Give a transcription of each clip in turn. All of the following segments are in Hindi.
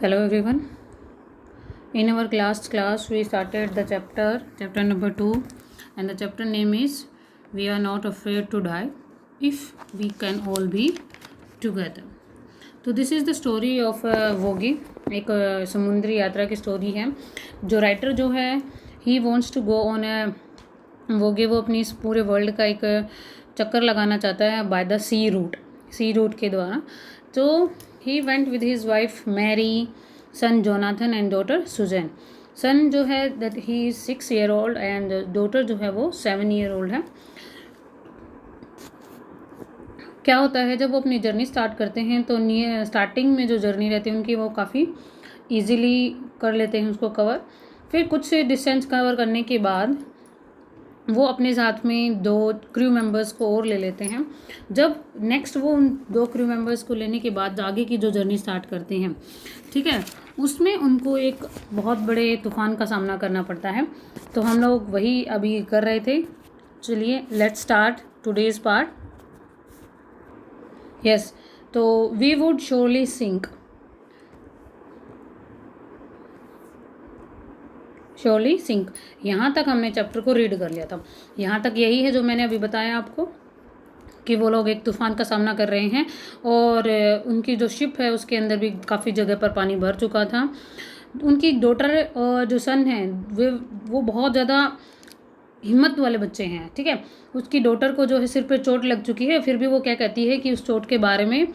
Hello everyone. In our class we started the chapter number 2, and the chapter name is We are not afraid to die if we can all be together. तो this is the story of वोगी. एक समुद्री यात्रा की स्टोरी है. जो राइटर जो है he wants to go on voyage, वो अपनी इस पूरे वर्ल्ड का एक चक्कर लगाना चाहता है बाय द सी रूट के द्वारा. तो he went with his wife Mary, son Jonathan and daughter Susan. Son जो है that he is 6 year old and daughter जो है वो 7 year old है. क्या होता है जब वो अपनी जर्नी स्टार्ट करते हैं तो स्टार्टिंग में जो जर्नी रहती है उनकी वो काफ़ी इजीली कर लेते हैं उसको कवर. फिर कुछ डिस्टेंस कवर करने के बाद वो अपने साथ में 2 क्रू मेंबर्स को और ले लेते हैं. जब नेक्स्ट वो उन 2 क्रू मेंबर्स को लेने के बाद आगे की जो जर्नी स्टार्ट करते हैं, ठीक है, उसमें उनको एक बहुत बड़े तूफ़ान का सामना करना पड़ता है. तो हम लोग वही अभी कर रहे थे. चलिए let's start today's part. Yes, तो we would surely sink. Surely sink, यहाँ तक हमने चैप्टर को रीड कर लिया था. यहाँ तक यही है जो मैंने अभी बताया आपको कि वो लोग एक तूफ़ान का सामना कर रहे हैं और उनकी जो शिप है उसके अंदर भी काफ़ी जगह पर पानी भर चुका था. उनकी डॉटर और जो सन है वो बहुत ज़्यादा हिम्मत वाले बच्चे हैं, ठीक है. उसकी डॉटर को जो है सिर पे चोट लग चुकी है, फिर भी वो क्या कहती है कि उस चोट के बारे में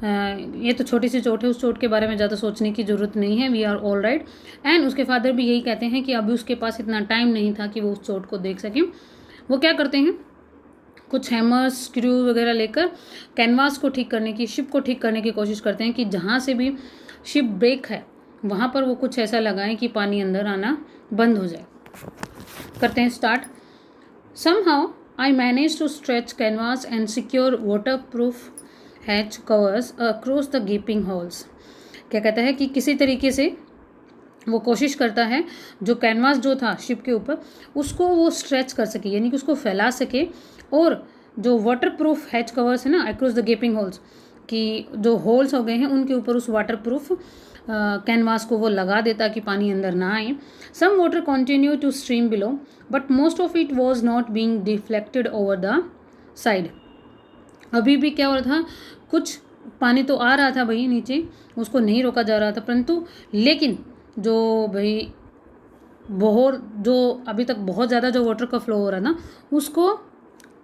ये तो छोटी सी चोट है, उस चोट के बारे में ज़्यादा सोचने की ज़रूरत नहीं है, we are all right. And उसके फादर भी यही कहते हैं कि अभी उसके पास इतना टाइम नहीं था कि वो उस चोट को देख सकें. वो क्या करते हैं, कुछ हैमर्स स्क्रू वगैरह लेकर कैनवास को ठीक करने की, शिप को ठीक करने की कोशिश करते हैं कि जहाँ से भी शिप ब्रेक है वहाँ पर वो कुछ ऐसा लगाएं कि पानी अंदर आना बंद हो जाए. करते हैं start. Somehow I managed to stretch canvas and secure waterproof hatch covers across the gaping holes. क्या कहता है कि किसी तरीके से वो कोशिश करता है जो कैनवास जो था शिप के ऊपर उसको वो स्ट्रेच कर सके, यानी कि उसको फैला सके, और जो वाटरप्रूफ हैच कवर्स है ना अक्रॉस द गेपिंग होल्स, कि जो होल्स हो गए हैं उनके ऊपर उस वाटरप्रूफ कैनवास को वो लगा देता कि पानी अंदर ना आए. Some water continue to stream below but most of it was not being deflected over the side. अभी भी क्या हो रहा था, कुछ पानी तो आ रहा था भाई नीचे, उसको नहीं रोका जा रहा था, परंतु लेकिन जो भाई जो अभी तक बहुत ज़्यादा जो वाटर का फ्लो हो रहा था उसको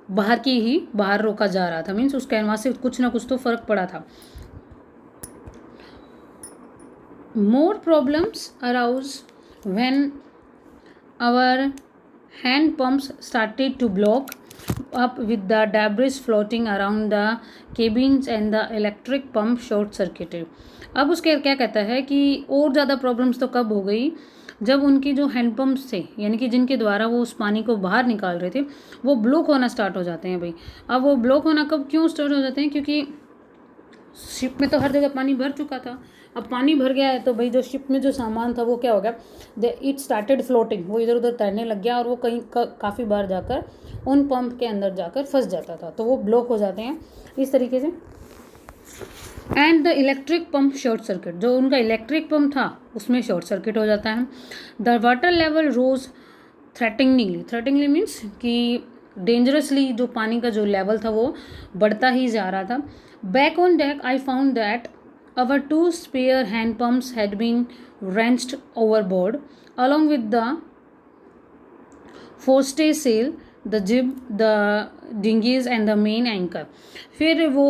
बाहर रोका जा रहा था. मीन्स उस कैनवास से कुछ ना कुछ तो फ़र्क पड़ा था. More problems arose when our hand pumps started to block up with the debris floating around the cabins and the electric pump short circuited. अब उसके क्या कहता है कि और ज़्यादा प्रॉब्लम्स तो कब हो गई जब उनकी जो हैंड पम्प्स थे, यानी कि जिनके द्वारा वो उस पानी को बाहर निकाल रहे थे, वो ब्लॉक होना स्टार्ट हो जाते हैं भाई. अब वो ब्लॉक होना कब क्यों स्टार्ट हो जाते हैं, क्योंकि शिप में तो हर जगह पानी भर चुका था. अब पानी भर गया है तो भाई जो शिप में जो सामान था वो क्या हो गया, इट स्टार्टेड फ्लोटिंग, वो इधर उधर तैरने लग गया और वो कहीं काफ़ी बार जाकर उन पंप के अंदर जाकर फंस जाता था, तो वो ब्लॉक हो जाते हैं इस तरीके से. And the electric pump short circuit, जो उनका इलेक्ट्रिक पंप था उसमें शॉर्ट सर्किट हो जाता है. The water level rose threateningly means कि डेंजरसली जो पानी का जो लेवल था वो बढ़ता ही जा रहा था. Back on deck I found that our 2 spare hand pumps had been wrenched overboard along with the forestay sail, the jib, the dinghies and the main anchor. फिर वो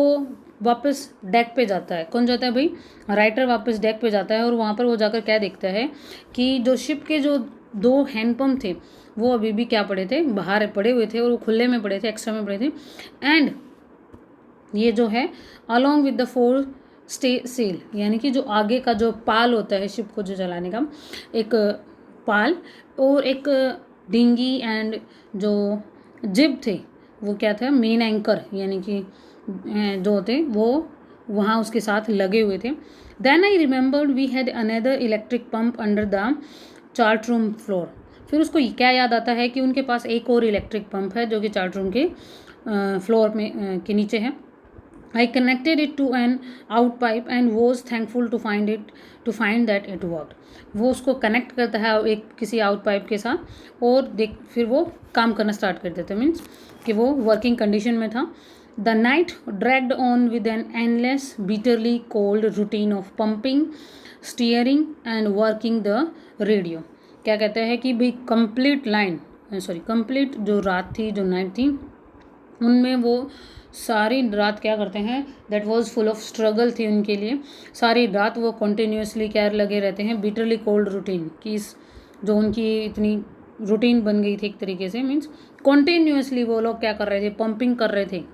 वापस डेक पे जाता है. कौन जाता है भाई, राइटर वापस डेक पे जाता है और वहाँ पर वो जाकर क्या देखता है कि जो शिप के जो 2 हैंड पंप थे वो अभी भी क्या पड़े थे, बाहर पड़े हुए थे और वो खुले में पड़े थे, एक्स्ट्रा में पड़े थे. एंड ये जो है अलॉन्ग विद द 4 सेल, यानी कि जो आगे का जो पाल होता है शिप को जो चलाने का, एक पाल और एक डिंगी एंड जो जिब थे वो क्या था, मेन एंकर, यानी कि जो थे वो वहाँ उसके साथ लगे हुए थे. Then I remembered we had another electric pump under the chart room floor. फिर उसको क्या याद आता है कि उनके पास एक और इलेक्ट्रिक पंप है जो कि चार्ट रूम के फ्लोर में के नीचे है. I connected it to an out pipe and was thankful to find that it worked. वो उसको कनेक्ट करता है एक किसी आउट पाइप के साथ और देख फिर वो काम करना स्टार्ट कर देता है, मीन्स कि वो वर्किंग कंडीशन में था. The night dragged on with an endless bitterly cold routine of pumping, steering and working the radio. क्या कहते हैं कि भाई कंप्लीट जो रात थी, जो नाइट थी, उनमें वो सारी रात क्या करते हैं, that was full of struggle थी उनके लिए. सारी रात वो कंटिन्यूसली क्या लगे रहते हैं, बिटरली कोल्ड रूटीन की जो उनकी इतनी रूटीन बन गई थी एक तरीके से, मीन्स कंटिन्यूसली वो लोग क्या कर रहे थे, पंपिंग कर रहे थे,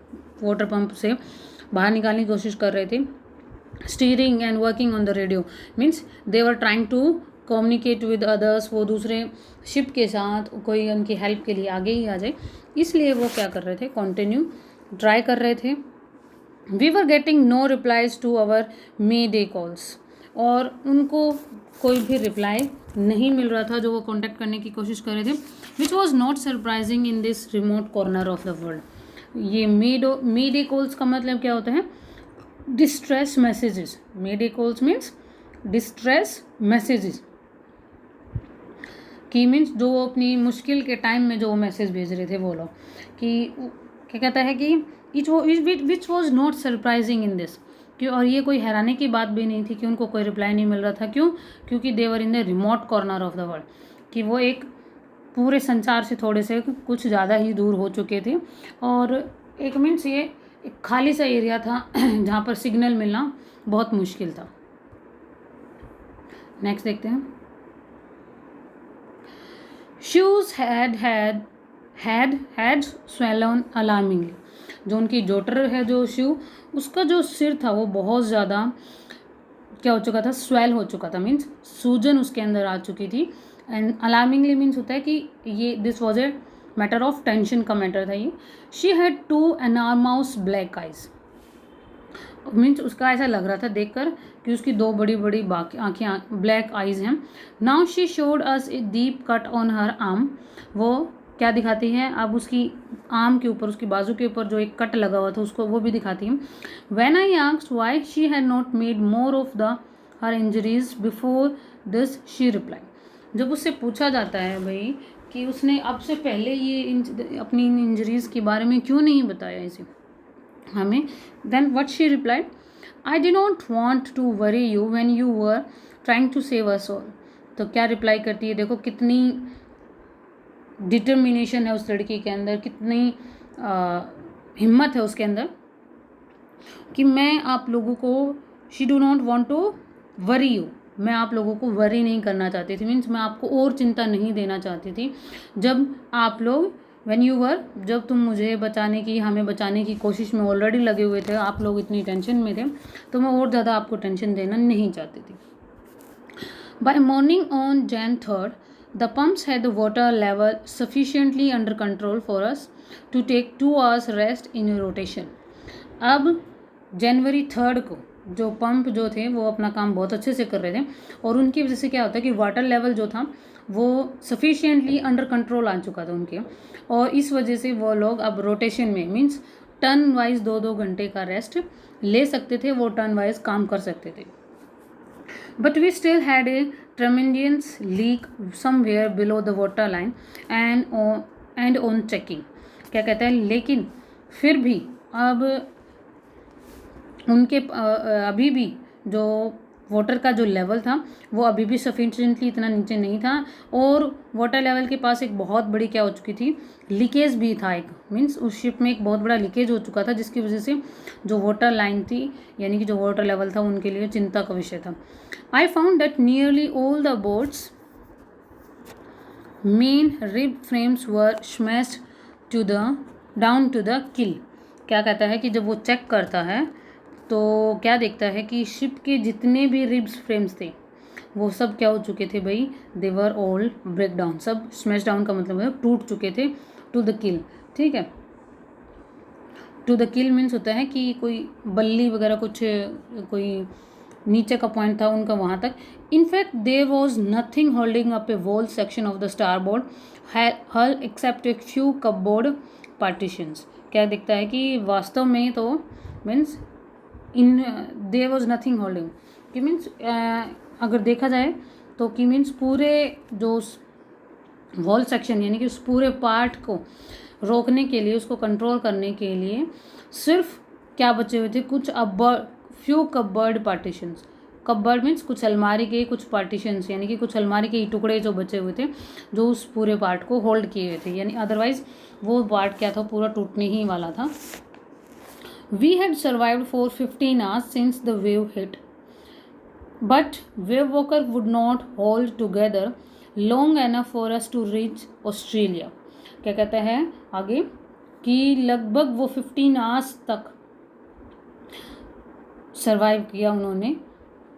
वाटर पंप से बाहर निकालने की कोशिश कर रहे थे. Steering and working on the radio means they were trying to communicate with others. वो दूसरे शिप के साथ कोई उनकी हेल्प के लिए आगे ही आ जाए, इसलिए वो क्या कर रहे थे, कंटिन्यू ट्राई कर रहे थे. We were getting no replies to our mayday calls. और उनको कोई भी रिप्लाई नहीं मिल रहा था जो वो कॉन्टैक्ट करने की कोशिश कर रहे थे. Which was not surprising in this remote corner of the world. ये मे डे कॉल्स का मतलब क्या होता है, distress messages. Mayday calls means distress messages की मीन्स जो वो अपनी मुश्किल के टाइम में जो मैसेज भेज रहे थे वो लोग, कि क्या कहता है कि विच was not surprising in this. क्यों, और ये कोई हैरानी की बात भी नहीं थी कि उनको कोई रिप्लाई नहीं मिल रहा था. क्यों, क्योंकि they were in the remote corner of the world, कि वो एक पूरे संसार से थोड़े से कुछ ज़्यादा ही दूर हो चुके थे. और एक मीन्स ये एक खाली सा एरिया था जहाँ पर सिग्नल मिलना बहुत मुश्किल था. नेक्स्ट देखते हैं. Shoes had swollen alarmingly. जो उनकी जोटर है, जो शू, उसका जो सिर था वो बहुत ज़्यादा क्या हो चुका था, स्वेल हो चुका था, मीन्स सूजन उसके अंदर आ चुकी थी. एंड अलार्मिंगली मीन्स होता है कि ये this was a matter of tension का मैटर था ये. She had 2 enormous black eyes. Means उसका ऐसा लग रहा था देखकर कि उसकी 2 बड़ी बड़ी आँखें ब्लैक आइज हैं. Now she showed us a deep cut on her arm. वो क्या दिखाती है अब, उसकी आर्म के ऊपर, उसकी बाजू के ऊपर जो एक कट लगा हुआ था उसको वो भी दिखाती है. When I asked why she had not made more of the her injuries before this, she reply. जब उससे पूछा जाता है भाई कि उसने अब से पहले ये अपनी इंजरीज के बारे में क्यों नहीं बताया इसे हमें, then what she replied, I did not want to worry you when you were trying to save us all. तो क्या रिप्लाई करती है, देखो कितनी डिटर्मिनेशन है उस लड़की के अंदर, कितनी हिम्मत है उसके अंदर, कि मैं आप लोगों को, she do not want to worry you, मैं आप लोगों को वरी नहीं करना चाहती थी, मीन्स मैं आपको और चिंता नहीं देना चाहती थी. जब आप लोग व्हेन यू वर, जब तुम मुझे बचाने की, हमें बचाने की कोशिश में ऑलरेडी लगे हुए थे, आप लोग इतनी टेंशन में थे, तो मैं और ज़्यादा आपको टेंशन देना नहीं चाहती थी. By morning on Jan 3rd, the pumps had the water level sufficiently under control for us to take 2 hours rest in rotation. अब जनवरी 3rd को जो पंप जो थे वो अपना काम बहुत अच्छे से कर रहे थे, और उनकी वजह से क्या होता है कि वाटर लेवल जो था वो सफिशिएंटली अंडर कंट्रोल आ चुका था उनके, और इस वजह से वो लोग अब रोटेशन में, मीन्स टर्न वाइज 2-2 घंटे का रेस्ट ले सकते थे, वो टर्न वाइज काम कर सकते थे. But we still had a tremendous leak somewhere below the water line and on checking. क्या कहता है, लेकिन फिर भी अब उनके अभी भी जो वाटर का जो लेवल था वो अभी भी सफिशिएंटली इतना नीचे नहीं था, और वाटर लेवल के पास एक बहुत बड़ी क्या हो चुकी थी, लीकेज भी था एक, मीन्स उस शिप में एक बहुत बड़ा लीकेज हो चुका था, जिसकी वजह से जो वाटर लाइन थी, यानी कि जो वाटर लेवल था, उनके लिए चिंता का विषय था. I found that nearly all the boat's main rib frames were smashed down to the keel. क्या कहता है कि जब वो चेक करता है तो क्या देखता है कि शिप के जितने भी रिब्स फ्रेम्स थे वो सब क्या हो चुके थे भाई, दे वर ऑल ब्रेक डाउन. सब स्मैश डाउन का मतलब है टूट चुके थे, टू द किल. ठीक है, टू द किल मीन्स होता है कि कोई बल्ली वगैरह कुछ कोई नीचे का पॉइंट था उनका वहाँ तक. In fact there was nothing holding up a wall section of the starboard hull except a few cupboard partitions. क्या दिखता है कि वास्तव में तो means in there was nothing holding, कि मीन्स अगर देखा जाए तो कि मीन्स पूरे जो वॉल सेक्शन यानी कि उस पूरे पार्ट को रोकने के लिए, उसको कंट्रोल करने के लिए सिर्फ क्या बचे हुए थे, कुछ few cupboard partitions. Cupboard means कुछ अलमारी के कुछ पार्टीशंस, यानी कि कुछ अलमारी के टुकड़े जो बचे हुए थे जो उस पूरे पार्ट को होल्ड किए हुए थे, यानी अदरवाइज वो पार्ट क्या था, पूरा टूटने ही वाला था। We had survived for 15 hours since the wave hit, but wave walker would not hold together long enough for us to reach Australia। क्या कहता है आगे कि लगभग वो 15 आवर्स तक सरवाइव किया उन्होंने,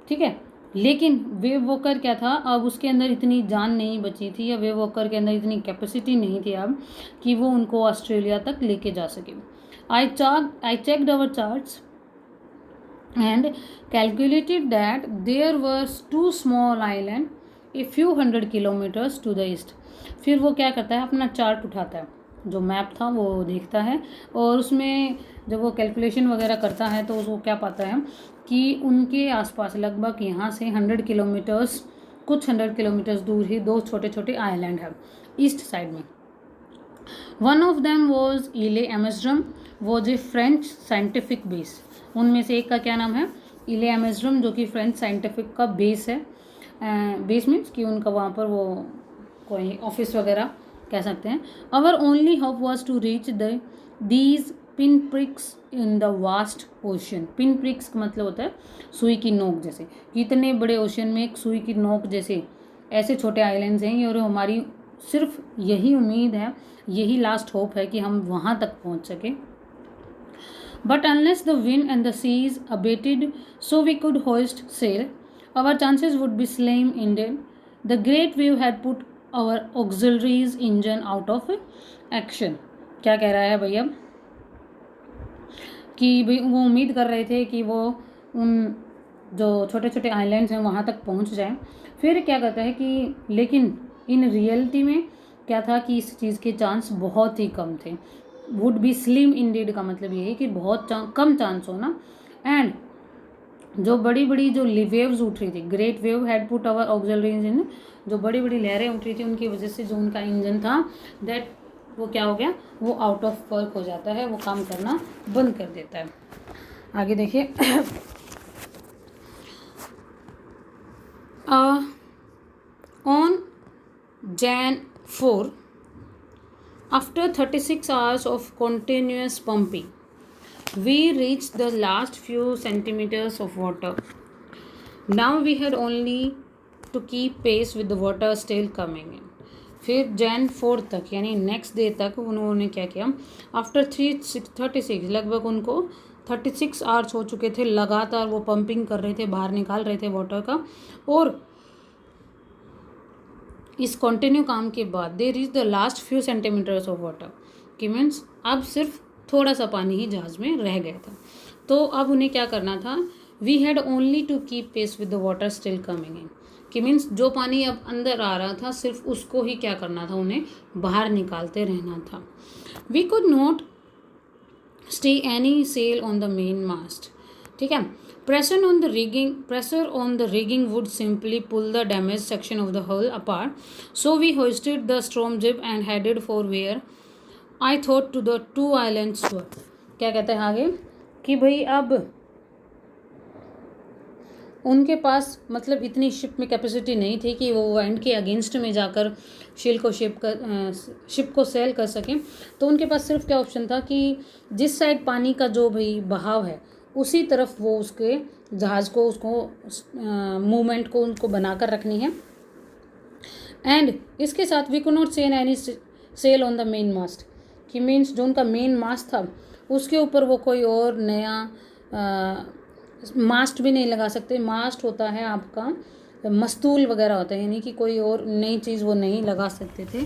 ठीक है, लेकिन वेव वॉकर क्या था, अब उसके अंदर इतनी जान नहीं बची थी, या वेव वॉकर के अंदर इतनी कैपेसिटी नहीं थी अब कि वो उनको ऑस्ट्रेलिया तक लेके जा सके। I checked our charts and calculated that there were 2 small islands a few hundred kilometers to the east। फिर वो क्या करता है, अपना चार्ट उठाता है, जो मैप था वो देखता है, और उसमें जब वो कैलकुलेशन वगैरह करता है तो उसको क्या पाता है कि उनके आसपास लगभग यहाँ से 100 किलोमीटर्स, कुछ 100 किलोमीटर्स दूर ही 2 छोटे छोटे आइलैंड है ईस्ट साइड में। One of them was ile Amsterdam, was a French scientific base. उनमें से एक का क्या नाम है, इले एमेस्ट्रम, जो कि फ्रेंच साइंटिफिक का बेस है। बेस मीन्स कि उनका वहाँ पर वो कोई ऑफिस वगैरह कह सकते हैं। Our only hope was to reach these pin pricks in the vast ocean. Pin pricks का मतलब होता है सुई की नोक जैसे, कि इतने बड़े ओशन में एक सुई की नोक जैसे ऐसे छोटे आइलैंड्स हैं, और हमारी सिर्फ यही उम्मीद है, यही लास्ट होप है कि हम वहाँ तक पहुँच सकें। But unless the wind and the seas abated so we could hoist sail, our chances would be slim indeed. The great wave had put our auxiliaries engine out of action. क्या कह रहा है भैया कि भाई वो उम्मीद कर रहे थे कि वो उन जो छोटे छोटे आइलैंड्स हैं वहाँ तक पहुँच जाए। फिर क्या कहता है कि लेकिन इन रियलिटी में क्या था कि इस चीज़ के चांस बहुत ही कम थे। वुड बी स्लिम इंडीड का मतलब ये है कि बहुत कम चांस हो ना। एंड जो बड़ी बड़ी जो वेव्स उठ रही थी, great wave had put our auxiliaries in, जो बड़ी बड़ी लहरें उठ रही थी उनकी वजह से जो उनका इंजन था दैट वो क्या हो गया, वो आउट ऑफ वर्क हो जाता है, वो काम करना बंद कर देता है। आगे देखिए on Jan 4, after 36 hours of continuous pumping, we reached the last few centimeters of water. Now we had only to keep pace with the water still coming in. फिर Jan 4 तक यानी नेक्स्ट डे तक उन्होंने क्या किया, आफ्टर 36 लगभग उनको 36 आवर्स हो चुके थे, लगातार वो पंपिंग कर रहे थे, बाहर निकाल रहे थे वाटर का। और इस कंटिन्यू काम के बाद they reach the last few centimetres of water, कि मीन्स अब सिर्फ थोड़ा सा पानी ही जहाज़ में रह गया था। तो अब उन्हें क्या करना था, we had only to keep pace with the water still coming in, कि मीन्स जो पानी अब अंदर आ रहा था सिर्फ उसको ही क्या करना था, उन्हें बाहर निकालते रहना था। We could not stay any sail on the main mast, ठीक है। Pressure on the rigging would simply pull the damaged section of the hull apart. So we hoisted the storm jib and headed for where I thought to the 2 islands were। क्या कहते हैं आगे कि भाई अब उनके पास मतलब इतनी शिप में कैपेसिटी नहीं थी कि वो वाइंड के अगेंस्ट में जाकर शिप को सेल कर सकें। तो उनके पास सिर्फ क्या ऑप्शन था कि जिस साइड पानी का जो भाई बहाव है उसी तरफ वो उसके जहाज़ को उसको मूवमेंट को उनको बनाकर रखनी है। एंड इसके साथ we could not sail any sail on the main mast, कि मीन्स जो उनका मेन मास्ट था उसके ऊपर वो कोई और नया मास्ट भी नहीं लगा सकते। मास्ट होता है आपका मस्तूल वगैरह होता है, यानी कि कोई और नई चीज़ वो नहीं लगा सकते थे।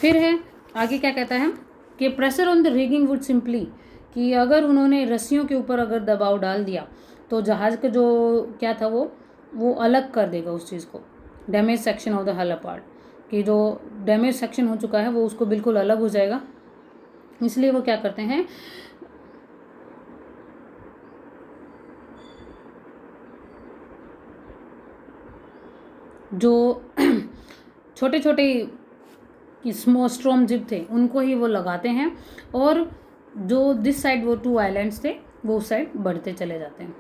फिर है आगे क्या कहता है कि pressure on the rigging would simply, कि अगर उन्होंने रस्सियों के ऊपर अगर दबाव डाल दिया तो जहाज़ का जो क्या था वो अलग कर देगा उस चीज़ को, डैमेज सेक्शन ऑफ द हल अपार्ट, कि जो डैमेज सेक्शन हो चुका है वो उसको बिल्कुल अलग हो जाएगा। इसलिए वो क्या करते हैं, जो छोटे छोटे स्ट्रॉम जिप थे उनको ही वो लगाते हैं, और जो दिस साइड वो 2 आइलैंड्स थे वो उस साइड बढ़ते चले जाते हैं।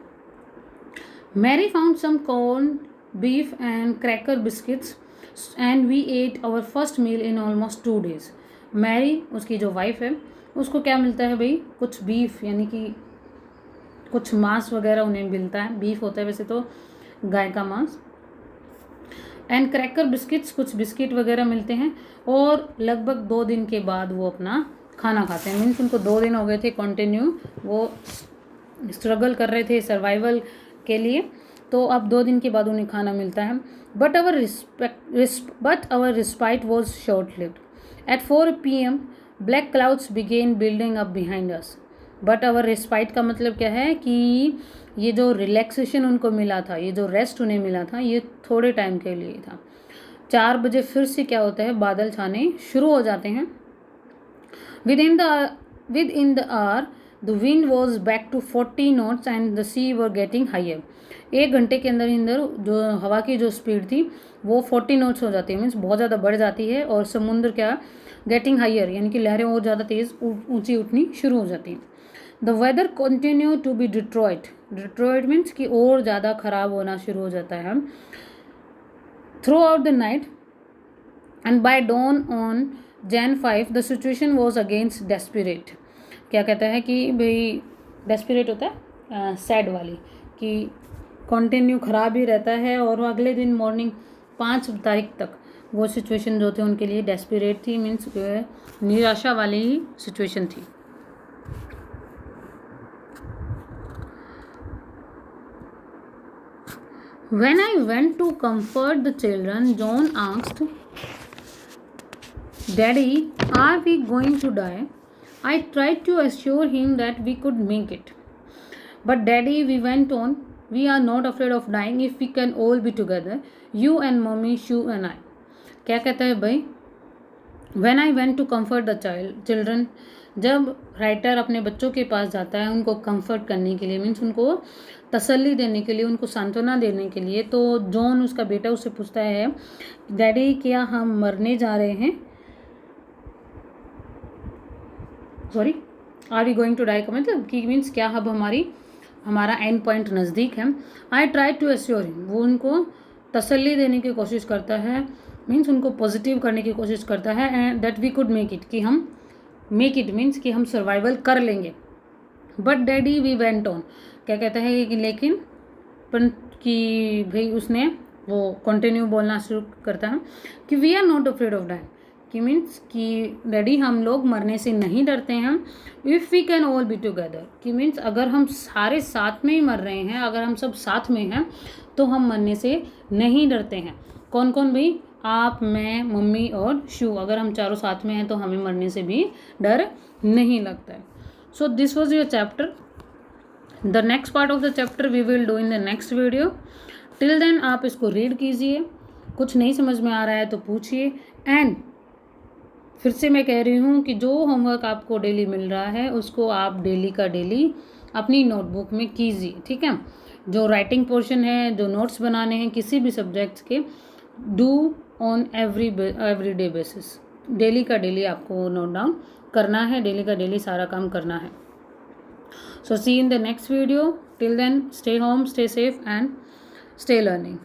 Mary found some corn beef and cracker biscuits and we ate our first meal in almost 2 days। Mary, उसकी जो वाइफ है, उसको क्या मिलता है भाई, कुछ बीफ यानी कि कुछ मांस वगैरह उन्हें मिलता है। बीफ होता है वैसे तो गाय का मांस। एंड क्रैकर बिस्किट्स, कुछ बिस्किट वगैरह मिलते हैं, और लगभग 2 दिन के बाद वो अपना खाना खाते हैं। मीन्स उनको 2 दिन हो गए थे कंटिन्यू वो स्ट्रगल कर रहे थे सर्वाइवल के लिए, तो अब 2 दिन के बाद उन्हें खाना मिलता है। But our respite was short lived. At 4 PM black clouds began building up behind us. But our respite का मतलब क्या है कि ये जो रिलैक्सेशन उनको मिला था, ये जो रेस्ट उन्हें मिला था, ये थोड़े टाइम के लिए था। 4 बजे फिर से क्या होता है, बादल छाने शुरू हो जाते हैं। Within the hour, the wind was back to 40 knots and the sea were getting higher। 1 घंटे के अंदर जो हवा की जो स्पीड थी वो 40 नोट्स हो जाती है, मीन्स बहुत ज़्यादा बढ़ जाती है, और समुद्र क्या गेटिंग हाइयर यानी कि लहरें और ज़्यादा तेज़ ऊंची उठनी शुरू हो जाती हैं। The weather continue to be deteriorate means कि और ज़्यादा ख़राब होना शुरू हो जाता है throughout the night, and by dawn on Jan 5 the situation was against desperate. क्या कहता है कि भाई डेस्परेट होता है सैड वाली, कि कंटिन्यू ख़राब ही रहता है, और अगले दिन मॉर्निंग 5 तारीख तक वो सिचुएशन जो थे उनके लिए डेस्परेट थी, मीन्स निराशा वाली ही सिचुएशन थी। When I went to comfort the children, John asked, Daddy, are we going to die? I tried to assure him that we could make it. But Daddy, we went on, we are not afraid of dying if we can all be together, you and Mommy, Shu and I। क्या कहता है भाई, When I went to comfort the children, जब राइटर अपने बच्चों के पास जाता है उनको कंफर्ट करने के लिए, मीन्स उनको तसल्ली देने के लिए, उनको सांत्वना देने के लिए, तो जॉन उसका बेटा उससे पूछता है, डैडी क्या हम मरने जा रहे हैं, sorry are we going to die का मतलब कि मीन्स क्या अब हमारा एंड पॉइंट नज़दीक है। I try to assure him, वो उनको तसल्ली देने की कोशिश करता है, मीन्स उनको पॉजिटिव करने की कोशिश करता है, and that we could make it, कि हम मेक इट मीन्स कि हम सर्वाइवल कर लेंगे। But daddy we went on, क्या कहता है कि लेकिन कि भाई उसने वो कंटिन्यू बोलना शुरू करता है कि we are not afraid of dying, कि मीन्स कि डैडी हम लोग मरने से नहीं डरते हैं, if we can all be together, कि मीन्स अगर हम सारे साथ में ही मर रहे हैं, अगर हम सब साथ में हैं तो हम मरने से नहीं डरते हैं। कौन कौन भाई, आप, मैं, मम्मी और शू, अगर हम चारों साथ में हैं तो हमें मरने से भी डर नहीं लगता है। So this was your chapter. The next part of the chapter we will do in the next video. Till then आप इसको रीड कीजिए, कुछ नहीं समझ में आ रहा है तो पूछिए, एंड फिर से मैं कह रही हूँ कि जो होमवर्क आपको डेली मिल रहा है उसको आप डेली का डेली अपनी नोटबुक में कीजिए, ठीक है। जो राइटिंग पोर्शन है, जो नोट्स बनाने हैं किसी भी सब्जेक्ट्स के, do on every day basis, daily का डेली आपको नोट डाउन करना है, डेली का डेली सारा काम करना है। So see in the next video. Till then stay home, stay safe and stay learning.